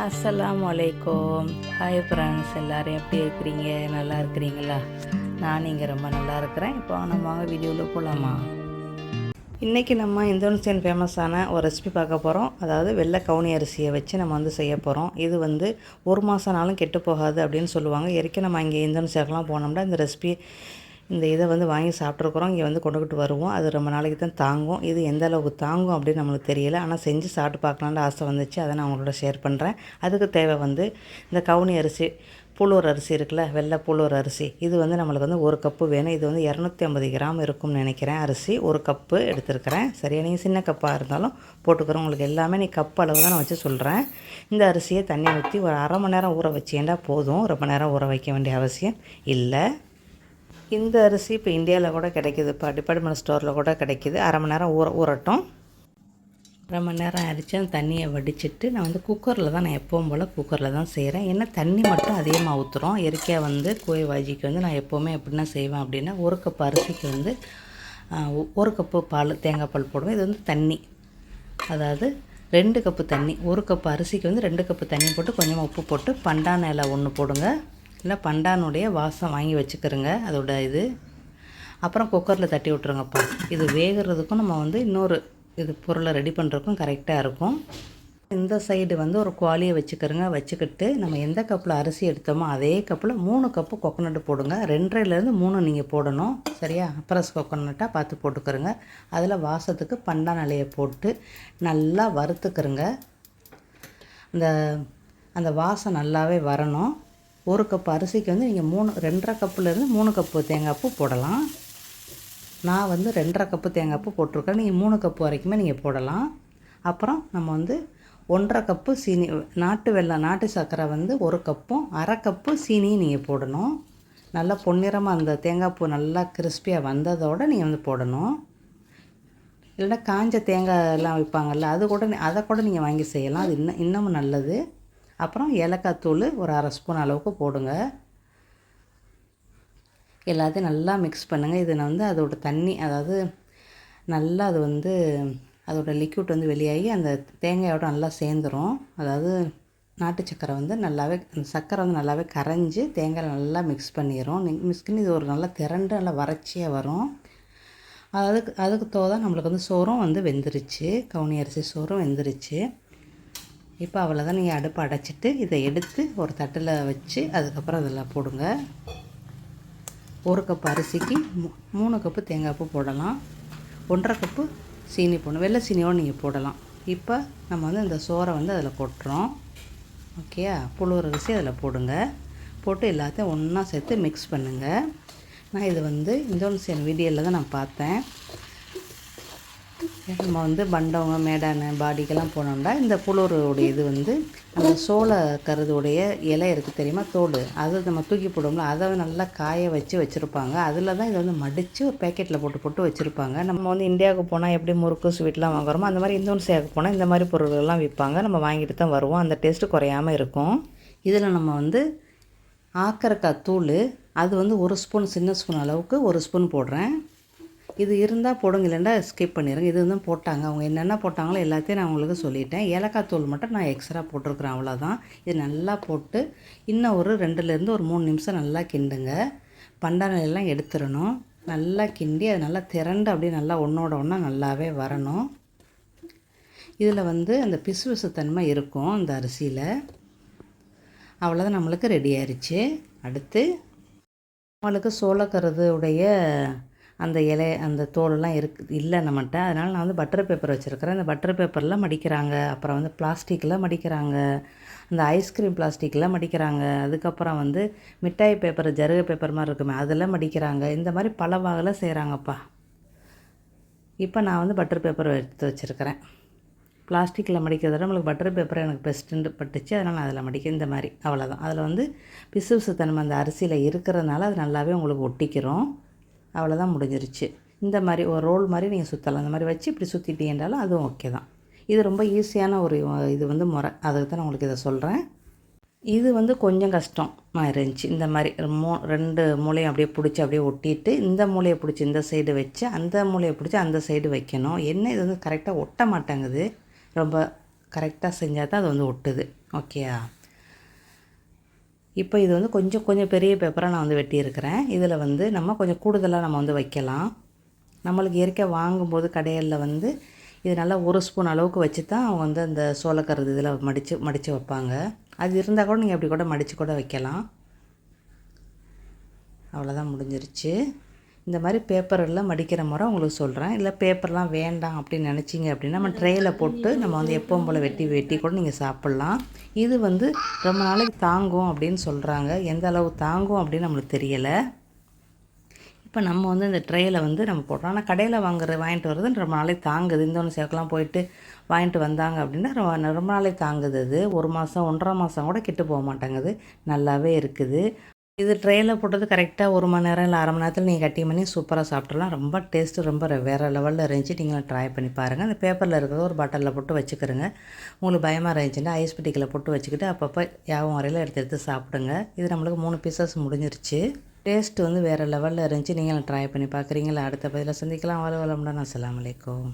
அஸ்ஸலாமு அலைக்கும். Hi friends, எல்லோரும் எப்படி இருக்கிறீங்க? நல்லா இருக்கிறீங்களா? நான் இங்கே ரொம்ப நல்லா இருக்கிறேன். இப்போ நம்ம வாங்க வீடியோவில் போகலாமா? இன்றைக்கி நம்ம இந்தோனேசியன் ஃபேமஸான ஒரு ரெசிபி பார்க்க போகிறோம். அதாவது வெள்ளை கவுனி அரிசியை வச்சு நம்ம செய்ய போகிறோம். இது ஒரு மாதம்னாலும் கெட்டு போகாது அப்படின்னு சொல்லுவாங்க. ஏற்கனவே நம்ம இங்கே இந்தோனேசியாவுக்குலாம் போனோம்னா இந்த ரெசிபி இதை வாங்கி சாப்பிட்ருக்குறோம். இங்கே கொண்டுக்கிட்டு வருவோம். அது ரொம்ப நாளைக்கு தான் தாங்கும். இது எந்த அளவுக்கு தாங்கும் அப்படின்னு நம்மளுக்கு தெரியல. ஆனால் செஞ்சு சாப்பிட்டு பார்க்கலான்னு ஆசை வந்துச்சு. அதை நான் உங்களோட ஷேர் பண்ணுறேன். அதுக்கு தேவை இந்த கவுனி அரிசி, புழுவர் அரிசி இருக்குல்ல, வெள்ளை புழுவர் அரிசி. இது நம்மளுக்கு ஒரு கப்பு வேணும். இது 250 கிராம் இருக்கும்னு நினைக்கிறேன். அரிசி ஒரு கப்பு எடுத்துருக்கிறேன். சரியா, நீங்கள் சின்ன கப்பாக இருந்தாலும் போட்டுக்கிறோம். உங்களுக்கு எல்லாமே நீ கப் அளவு தான் நான் வச்சு சொல்கிறேன். இந்த அரிசியை தண்ணி ஊற்றி ஒரு அரை மணி நேரம் ஊற வச்சேன்டா போதும். ரொம்ப நேரம் ஊற வைக்க வேண்டிய அவசியம் இல்லை. இந்த அரிசி இப்போ இந்தியாவில் கூட கிடைக்கிது. இப்போ டிபார்ட்மெண்ட் ஸ்டோரில் கூட கிடைக்கிது. அரை மணி நேரம் ஊறட்டும். அரை மணி நேரம் அரிச்சு அந்த தண்ணியை வடிச்சிட்டு நான் குக்கரில் தான், நான் எப்பவும் போல் குக்கரில் தான் செய்கிறேன். ஏன்னா தண்ணி மட்டும் அதிகமாக ஊற்றுறோம். இயற்கையாக கோய் வாஜிக்கு நான் எப்போவுமே எப்படின்னா செய்வேன் அப்படின்னா, ஒரு கப் அரிசிக்கு ஒரு கப்பு பால், தேங்காய் பால் போடுவேன். இது தண்ணி, அதாவது 2 கப்பு தண்ணி. ஒரு கப்பு அரிசிக்கு 2 கப்பு தண்ணி போட்டு கொஞ்சமாக உப்பு போட்டு பண்டான இலை ஒன்று போடுங்க. இல்லை பண்டானுடைய வாசம் வாங்கி வச்சுக்கிறோங்க அதோட இது. அப்புறம் குக்கரில் தட்டி விட்ருங்கப்பா. இது வேகிறதுக்கும் நம்ம இன்னொரு பொருளை ரெடி பண்ணுறதுக்கும் கரெக்டாக இருக்கும். இந்த சைடு ஒரு குவாலியை வச்சுக்கிறோங்க. வச்சுக்கிட்டு நம்ம எந்த கப்பில் அரிசி எடுத்தோமோ அதே கப்பில் 3 கப்பு கொக்கனட்டு போடுங்க. 2.5லேருந்து 3 நீங்கள் போடணும். சரியா, அப்ரஸ் கொக்கனட்டாக பார்த்து போட்டுக்கிறோங்க. அதில் வாசத்துக்கு பண்டான் இலையை போட்டு நல்லா வறுத்துக்கிறோங்க. அந்த வாசம் நல்லாவே வரணும். ஒரு கப்பு அரிசிக்கு நீங்கள் 2.5 கப்புலேருந்து 3 கப்பு தேங்காய் பூ போடலாம். நான் 2.5 கப்பு தேங்காய் பூ போட்டிருக்கேன். நீங்கள் 3 கப்பு வரைக்குமே நீங்கள் போடலாம். அப்புறம் நம்ம 1.5 கப்பு சீனி, நாட்டு வெல்லம், நாட்டு சர்க்கரை 1 கப்பும், அரை கப்பு சீனியும் நீங்கள் போடணும். நல்லா பொன்னிறமாக அந்த தேங்காய் பூ நல்லா கிறிஸ்பியாக வந்ததோடு நீங்கள் போடணும். இல்லைன்னா காஞ்ச தேங்காய் எல்லாம் விற்பாங்கள்ல, அதை கூட நீங்கள் வாங்கி செய்யலாம். அது இன்னமும் நல்லது. அப்புறம் ஏலக்காய் தூள் ஒரு அரை ஸ்பூன் அளவுக்கு போடுங்க. எல்லாத்தையும் நல்லா மிக்ஸ் பண்ணுங்கள். இது நான் அதோட தண்ணி, அதாவது நல்லா அது அதோட லிக்விட் வெளியாகி அந்த தேங்காயோட நல்லா சேர்ந்துடும். அதாவது நாட்டு சக்கரை நல்லாவே, சக்கரை நல்லாவே கரைஞ்சி தேங்காய் நல்லா மிக்ஸ் பண்ணிடும். மிக்ஸ் பண்ணி இது ஒரு நல்லா திரண்டு நல்லா வறட்சியாக வரும். அதுக்கு தோதான் நம்மளுக்கு சோறும் வெந்துருச்சு. கவுனி அரிசி சோறும் வெந்துருச்சு. இப்போ அவ்வளோதான். நீங்கள் அடுப்பை அடைச்சிட்டு இதை எடுத்து ஒரு தட்டில் வச்சு அதுக்கப்புறம் அதில் போடுங்க. ஒரு கப்பு அரிசிக்கு 3 கப்பு தேங்காய் பூ போடலாம். 1.5 கப்பு சீனி போடணும். வெள்ளை சீனியோடு நீங்கள் போடலாம். இப்போ நம்ம இந்த சோறை அதில் போட்டுறோம். ஓகேயா, புழுவர் அரிசி அதில் போடுங்க. போட்டு எல்லாத்தையும் ஒன்றா சேர்த்து மிக்ஸ் பண்ணுங்கள். நான் இது இந்தோனேசியன் வீடியோவில் தான் நான் பார்த்தேன். நம்ம பண்டவங்க, மேடான பாடிக்கெல்லாம் போனோம்னா இந்த புழுவருடைய இது அந்த சோள கருதுடைய இலை இருக்குது தெரியுமா, தோல், அது நம்ம தூக்கி போடுவோம்ல, அதை நல்லா காய வச்சுருப்பாங்க. அதில் தான் இதை மடித்து ஒரு பேக்கெட்டில் போட்டு வச்சுருப்பாங்க. நம்ம இந்தியாவுக்கு போனால் எப்படி முறுக்கு ஸ்வீட்லாம் வாங்குறோமோ அந்த மாதிரி இந்தோனேசியாவுக்கு போனால் இந்த மாதிரி பொருள்கள்லாம் விற்பாங்க. நம்ம வாங்கிட்டு தான் வருவோம். அந்த டேஸ்ட்டு குறையாமல் இருக்கும். இதில் நம்ம ஆக்கரக்காய் தூள், அது 1 ஸ்பூன், சின்ன ஸ்பூன் அளவுக்கு 1 ஸ்பூன் போடுறேன். இது இருந்தால் போடுங்க, இல்லைன்னா ஸ்கிப் பண்ணிடுங்க. இது போட்டாங்க, அவங்க என்னென்ன போட்டாங்களோ எல்லாத்தையும் நான் உங்களுக்கு சொல்லிட்டேன். ஏலக்காய் தூள் மட்டும் நான் எக்ஸ்ட்ரா போட்டிருக்கிறேன், அவ்வளோதான். இது நல்லா போட்டு இன்னும் ஒரு 2லேருந்து ஒரு 3 நிமிஷம் நல்லா கிண்டுங்க. பண்டானெல்லாம் எடுத்துடணும். நல்லா கிண்டி அது நல்லா திரண்டு அப்படியே நல்லா ஒன்றோட ஒன்றா நல்லாவே வரணும். இதில் அந்த பிசு தன்மை இருக்கும் இந்த அரிசியில். அவ்வளோதான், நம்மளுக்கு ரெடி ஆயிடுச்சு. அடுத்து நம்மளுக்கு சோளக்கருது உடைய அந்த இலை, அந்த தோலெல்லாம் இல்லை நம்மகிட்ட. அதனால் நான் பட்டர் பேப்பர் வச்சுருக்கிறேன். அந்த பட்டர் பேப்பரில் மடிக்கிறாங்க. அப்புறம் பிளாஸ்டிக்கில் மடிக்கிறாங்க. அந்த ஐஸ்கிரீம் பிளாஸ்டிக்கில் மடிக்கிறாங்க. அதுக்கப்புறம் மிட்டாய் பேப்பர், ஜருகை பேப்பர் மாதிரி இருக்குமே, அதில் மடிக்கிறாங்க. இந்த மாதிரி பல வகையில் செய்கிறாங்கப்பா. இப்போ நான் பட்டர் பேப்பர் எடுத்து வச்சுருக்கிறேன். பிளாஸ்டிக்கில் மடிக்கிறத விட நம்மளுக்கு பட்டர் பேப்பர் எனக்கு பெஸ்ட்டுன்னு பட்டுச்சு. அதனால் நான் அதில் மடிக்க, இந்த மாதிரி அவ்வளோதான். அதில் பிசு தன்மை அந்த அரிசியில் இருக்கிறதுனால அது நல்லாவே உங்களுக்கு ஒட்டிக்கிறோம். அவ்வளோதான், முடிஞ்சிருச்சு. இந்த மாதிரி ஒரு ரோல் மாதிரி நீங்கள் சுற்றலாம். அந்த மாதிரி வச்சு இப்படி சுற்றிட்டீங்கன்றாலும் அதுவும் ஓகே தான். இது ரொம்ப ஈஸியான ஒரு இது முறை. அதுக்கு தான் நான் உங்களுக்கு இதை சொல்கிறேன். இது கொஞ்சம் கஷ்டமாக இருந்துச்சு. இந்த மாதிரி 2 மூலையும் அப்படியே பிடிச்சி அப்படியே ஒட்டிட்டு, இந்த மூலையை பிடிச்சி இந்த சைடு வச்சு, அந்த மூலையை பிடிச்சி அந்த சைடு வைக்கணும். என்ன இது கரெக்டாக ஒட்ட மாட்டேங்குது. ரொம்ப கரெக்டாக செஞ்சால் தான் அது வந்து ஒட்டுது. ஓகேயா? இப்போ இது வந்து கொஞ்சம் கொஞ்சம் பெரிய பேப்பராக நான் வந்து வெட்டியிருக்கிறேன். இதில் வந்து நம்ம கொஞ்சம் கூடுதலாக நம்ம வந்து வைக்கலாம். நம்மளுக்கு இயற்கையாக வாங்கும்போது கடைகளில் வந்து இது நல்லா 1 ஸ்பூன் அளவுக்கு வச்சு தான் அவங்க வந்து அந்த சோளக்கருது இதில் மடித்து வைப்பாங்க. அது இருந்தால் கூட நீங்கள் அப்படி கூட மடித்து கூட வைக்கலாம். அவ்வளோதான், முடிஞ்சிருச்சு. இந்த மாதிரி பேப்பரில் மடிக்கிற முறை உங்களுக்கு சொல்கிறேன். இல்லை பேப்பர்லாம் வேண்டாம் அப்படின்னு நினச்சிங்க அப்படின்னா நம்ம ட்ரேயில் போட்டு நம்ம வந்து எப்பவும் போல் வெட்டி கூட நீங்கள் சாப்பிட்லாம். இது வந்து ரொம்ப நாளைக்கு தாங்கும் அப்படின்னு சொல்கிறாங்க. எந்த அளவு தாங்கும் அப்படின்னு நம்மளுக்கு தெரியலை. இப்போ நம்ம வந்து இந்த ட்ரேயில் வந்து நம்ம போடுறோம். ஆனால் கடையில் வாங்கிட்டு வர்றது ரொம்ப நாளைக்கு தாங்குது. இந்தோனேசியாவுக்குலாம் போயிட்டு வாங்கிட்டு வந்தாங்க அப்படின்னா ரொம்ப நாளைக்கு தாங்குது. அது 1 மாதம் 1.5 மாதம் கூட கெட்டு போக மாட்டேங்குது, நல்லாவே இருக்குது. இது ட்ரேயில் போட்டது கரெக்டாக 1 மணி நேரம் இல்லை 1/2 மணி நேரத்தில் நீங்கள் கட்டி பண்ணி சூப்பராக சாப்பிட்றலாம். ரொம்ப டேஸ்ட்டு ரொம்ப வேறு லெவலில் இருந்துச்சு. நீங்களும் ட்ரை பண்ணி பாருங்கள். அந்த பேப்பரில் இருக்கிறத ஒரு பாட்டிலில் போட்டு வச்சுக்கிறோங்க. உங்களுக்கு பயமாக இருந்துச்சுன்னா ஐஸ் பெட்டிக்கில் போட்டு வச்சுக்கிட்டு அப்பப்போ யாவும் வரையில் எடுத்து சாப்பிடுங்க. இது நம்மளுக்கு 3 பீசஸ் முடிஞ்சிருச்சு. டேஸ்ட்டு வந்து வேறு லெவலில் இருந்துச்சு. நீங்களும் ட்ரை பண்ணி பார்க்குறீங்களா? அடுத்த பதிவில் சந்திக்கலாம். வளமுடன். அஸ்ஸலாமு அலைக்கும்.